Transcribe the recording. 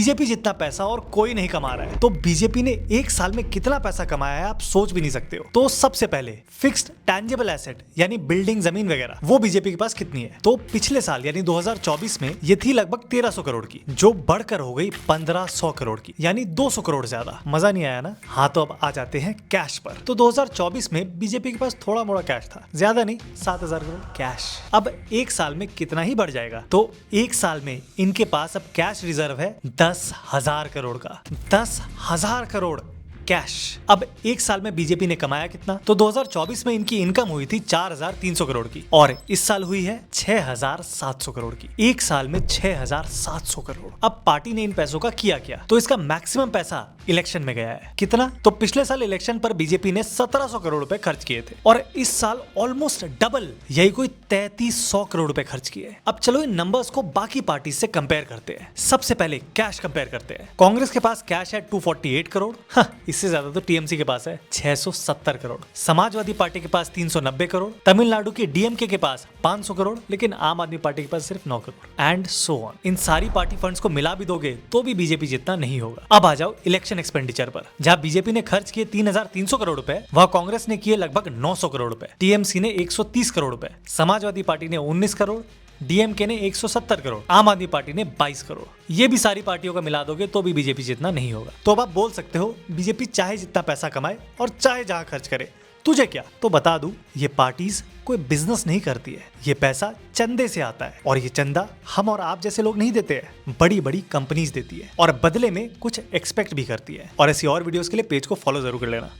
BJP जितना पैसा और कोई नहीं कमा रहा है। तो बीजेपी ने एक साल में कितना पैसा कमाया है आप सोच भी नहीं सकते हो। तो सबसे पहले फिक्स्ड टैंजिबल एसेट यानी बिल्डिंग, जमीन वगैरह, वो बीजेपी के पास कितनी है? तो पिछले साल यानी 2024 में ये थी लगभग 1300 करोड़ की, जो बढ़कर हो गई 1500 करोड़ की, यानी 200 करोड़ ज्यादा। मजा नहीं आया ना? हाँ, तो अब आ जाते हैं कैश पर। तो 2024 में बीजेपी के पास थोड़ा मोड़ा कैश था, ज्यादा नहीं, 7000 करोड़ कैश। अब एक साल में कितना ही बढ़ जाएगा? तो एक साल में इनके पास अब कैश रिजर्व है 10,000 करोड़ का। 10,000 करोड़ कैश। अब एक साल में बीजेपी ने कमाया कितना? तो 2024 में इनकी इनकम हुई थी 4,300 करोड़ की, और इस साल हुई है 6,700 करोड़ की। एक साल में 6,700 करोड़। अब पार्टी ने इन पैसों का किया क्या? तो इसका मैक्सिमम पैसा इलेक्शन में गया है। कितना? तो पिछले साल इलेक्शन पर बीजेपी ने 1700 करोड़ रुपए खर्च किए थे, और इस साल ऑलमोस्ट डबल, यही कोई 3300 करोड़ रुपए खर्च किए। अब चलो इन नंबर्स को बाकी पार्टी से कंपेयर करते हैं। सबसे पहले कैश कंपेयर करते हैं। कांग्रेस के पास कैश है 248 करोड़, इससे ज्यादा तो टीएमसी के पास है 670 करोड़। समाजवादी पार्टी के पास 390 करोड़, तमिलनाडु के डीएमके के पास 500 करोड़, लेकिन आम आदमी पार्टी के पास सिर्फ 9 करोड़, एंड सो ऑन। इन सारी पार्टी फंड्स को मिला भी दोगे तो भी बीजेपी जितना नहीं होगा। अब आ जाओ इलेक्शन एक्सपेंडिचर पर। जहां बीजेपी ने खर्च किए 3,300 करोड़ रुपए, वहां कांग्रेस ने किए लगभग 900 करोड़ रुपए, टीएमसी ने 130 करोड़ रुपए, समाजवादी पार्टी ने 19 करोड़, डीएमके ने 170 करोड़, आम आदमी पार्टी ने 22 करोड़। ये भी सारी पार्टियों का मिला दोगे तो भी बीजेपी जितना नहीं होगा। तो अब आप बोल सकते हो बीजेपी चाहे जितना पैसा कमाए और चाहे जहां खर्च करे, तुझे क्या? तो बता दूं, ये पार्टीज कोई बिजनेस नहीं करती है। ये पैसा चंदे से आता है, और ये चंदा हम और आप जैसे लोग नहीं देते हैं, बड़ी बड़ी कंपनीज देती है, और बदले में कुछ एक्सपेक्ट भी करती है। और ऐसी और वीडियोस के लिए पेज को फॉलो जरूर कर लेना।